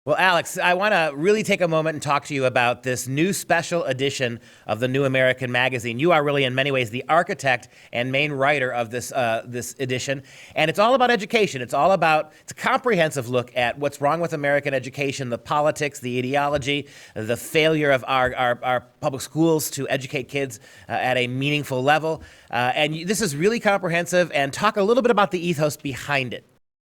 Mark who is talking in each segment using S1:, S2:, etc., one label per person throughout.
S1: Well, Alex, I want to really take a moment and talk to you about this new special edition of the New American Magazine. You are really, in many ways, the architect and main writer of this edition, and it's all about education. It's a comprehensive look at what's wrong with American education, the politics, the ideology, the failure of our public schools to educate kids at a meaningful level. This is really comprehensive, and talk a little bit about the ethos behind it.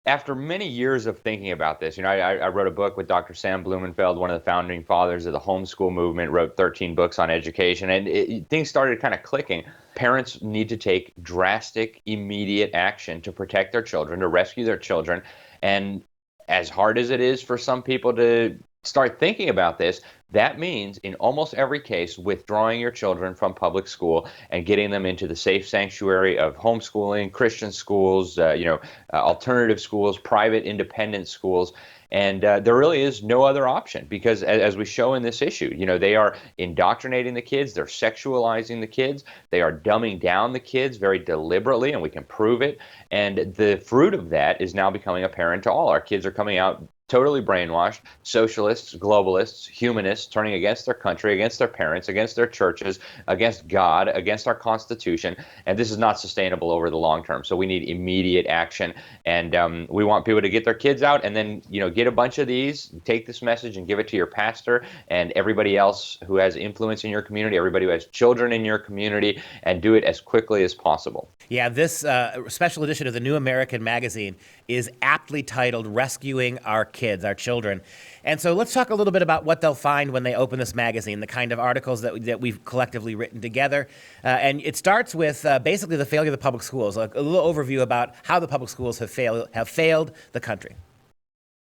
S2: After many years of thinking about this, I wrote a book with Dr. Sam Blumenfeld, one of the founding fathers of the homeschool movement, wrote 13 books on education, and things started kind of clicking. Parents need to take drastic, immediate action to protect their children, to rescue their children. And as hard as it is for some people to start thinking about this, that means in almost every case withdrawing your children from public school and getting them into the safe sanctuary of homeschooling, Christian schools, alternative schools, private independent schools. And there really is no other option because, as we show in this issue, they are indoctrinating the kids, they're sexualizing the kids, they are dumbing down the kids very deliberately, and we can prove it. And the fruit of that is now becoming apparent to all. Our kids are coming out totally brainwashed, socialists, globalists, humanists, turning against their country, against their parents, against their churches, against God, against our Constitution. And this is not sustainable over the long term. So we need immediate action. And we want people to get their kids out and then, get a bunch of these, take this message and give it to your pastor and everybody else who has influence in your community, everybody who has children in your community, and do it as quickly as possible.
S1: Yeah, this special edition of the New American Magazine is aptly titled Rescuing Our Kids, Our Children. And so let's talk a little bit about what they'll find when they open this magazine, the kind of articles that we've collectively written together. And it starts with basically the failure of the public schools, a little overview about how the public schools have failed the country.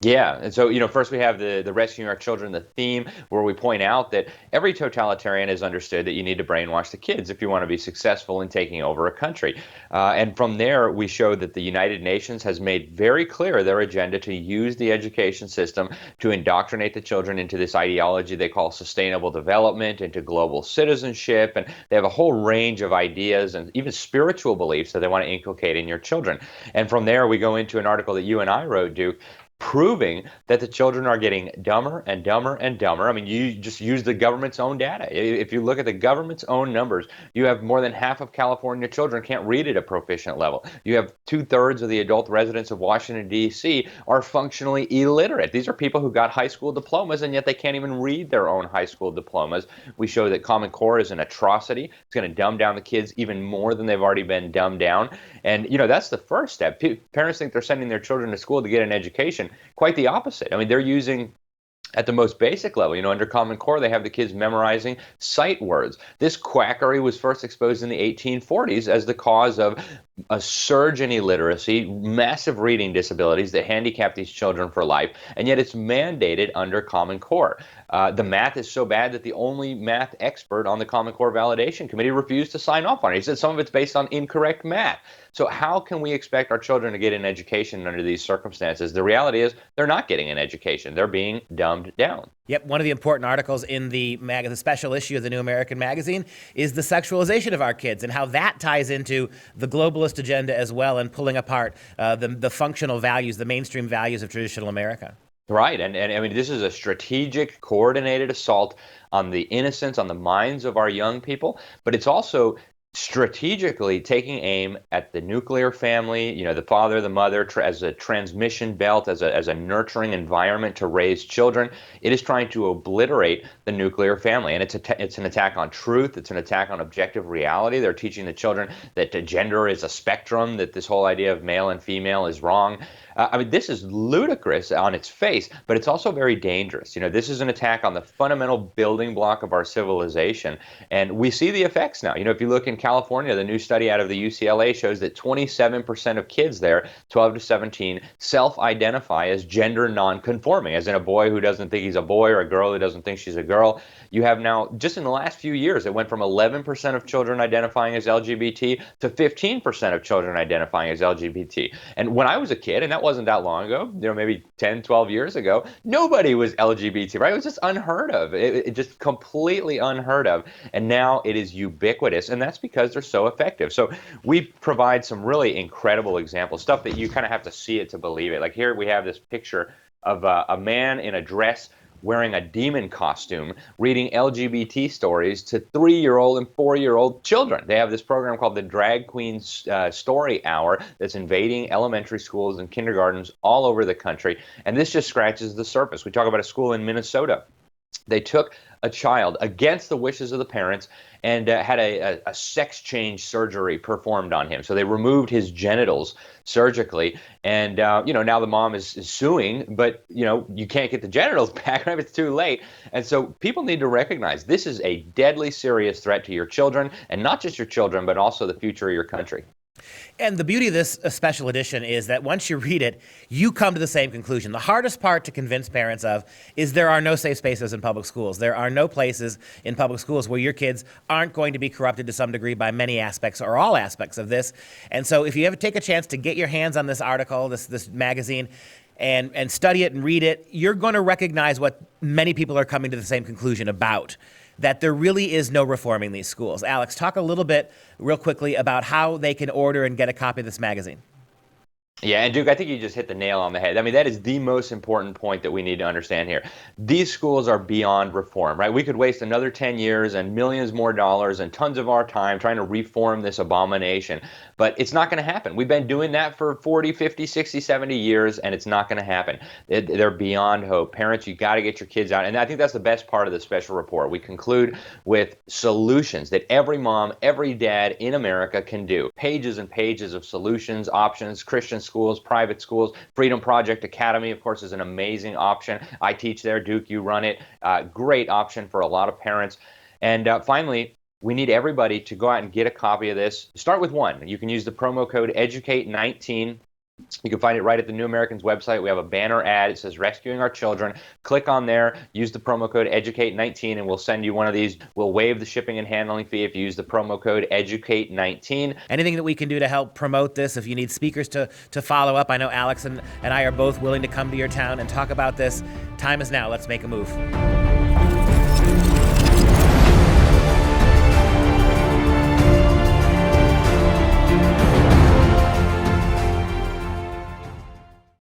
S2: Yeah, and so, first we have the Rescuing Our Children, the theme, where we point out that every totalitarian has understood that you need to brainwash the kids if you want to be successful in taking over a country. And from there, we show that the United Nations has made very clear their agenda to use the education system to indoctrinate the children into this ideology they call sustainable development, into global citizenship, and they have a whole range of ideas and even spiritual beliefs that they want to inculcate in your children. And from there, we go into an article that you and I wrote, Duke, proving that the children are getting dumber and dumber and dumber. I mean, you just use the government's own data. If you look at the government's own numbers, you have more than half of California children can't read at a proficient level. You have 2/3 of the adult residents of Washington, D.C. are functionally illiterate. These are people who got high school diplomas, and yet they can't even read their own high school diplomas. We show that Common Core is an atrocity. It's going to dumb down the kids even more than they've already been dumbed down. And, that's the first step. Parents think they're sending their children to school to get an education. Quite the opposite. I mean, they're using, at the most basic level, under Common Core, they have the kids memorizing sight words. This quackery was first exposed in the 1840s as the cause of a surge in illiteracy, massive reading disabilities that handicap these children for life, and yet it's mandated under Common Core. The math is so bad that the only math expert on the Common Core Validation Committee refused to sign off on it. He said some of it's based on incorrect math. So how can we expect our children to get an education under these circumstances? The reality is they're not getting an education. They're being dumbed down.
S1: Yep, one of the important articles in the special issue of the New American Magazine is the sexualization of our kids and how that ties into the globalist agenda as well, and pulling apart the functional values, the mainstream values of traditional America.
S2: Right, and I mean, this is a strategic, coordinated assault on the innocence, on the minds of our young people, but it's also strategically taking aim at the nuclear family, the father, the mother, as a transmission belt, as a nurturing environment to raise children. It is trying to obliterate the nuclear family, and it's an attack on truth. It's an attack on objective reality. They're teaching the children that gender is a spectrum, that this whole idea of male and female is wrong. I mean, this is ludicrous on its face, but it's also very dangerous. This is an attack on the fundamental building block of our civilization, and we see the effects now. If you look in California, the new study out of the UCLA shows that 27% of kids there, 12 to 17, self-identify as gender non-conforming, as in a boy who doesn't think he's a boy or a girl who doesn't think she's a girl. You have now, just in the last few years, it went from 11% of children identifying as LGBT to 15% of children identifying as LGBT. And when I was a kid, and that wasn't that long ago, maybe 10, 12 years ago, nobody was LGBT, right? It was just unheard of. It just completely unheard of. And now it is ubiquitous, and that's because they're so effective. So we provide some really incredible examples, stuff that you kind of have to see it to believe it. Like here we have this picture of a man in a dress wearing a demon costume, reading LGBT stories to 3-year-old and 4-year-old children. They have this program called the Drag Queens Story Hour that's invading elementary schools and kindergartens all over the country. And this just scratches the surface. We talk about a school in Minnesota. They took a child against the wishes of the parents and had a sex change surgery performed on him. So they removed his genitals surgically. And, now the mom is suing, but, you can't get the genitals back, right? It's too late. And so people need to recognize this is a deadly serious threat to your children, and not just your children, but also the future of your country.
S1: And the beauty of this special edition is that once you read it, you come to the same conclusion. The hardest part to convince parents of is there are no safe spaces in public schools. There are no places in public schools where your kids aren't going to be corrupted to some degree by many aspects or all aspects of this. And so if you ever take a chance to get your hands on this article, this magazine, and study it and read it, you're going to recognize what many people are coming to the same conclusion about, that there really is no reforming these schools. Alex, talk a little bit real quickly about how they can order and get a copy of this magazine.
S2: Yeah, and Duke, I think you just hit the nail on the head. I mean, that is the most important point that we need to understand here. These schools are beyond reform, right? We could waste another 10 years and millions more dollars and tons of our time trying to reform this abomination, but it's not going to happen. We've been doing that for 40, 50, 60, 70 years, and it's not going to happen. They're beyond hope. Parents, you got to get your kids out, and I think that's the best part of the special report. We conclude with solutions that every mom, every dad in America can do. Pages and pages of solutions, options, Christian schools, private schools. FreedomProject Academy, of course, is an amazing option. I teach there. Duke, you run it. Great option for a lot of parents. And finally, we need everybody to go out and get a copy of this. Start with one. You can use the promo code EDUCATE19. You can find it right at the New Americans website. We have a banner ad. It says Rescuing Our Children. Click on there, use the promo code EDUCATE19, and we'll send you one of these. We'll waive the shipping and handling fee if you use the promo code EDUCATE19.
S1: Anything that we can do to help promote this, if you need speakers to follow up, I know Alex and I are both willing to come to your town and talk about this. Time is now. Let's make a move.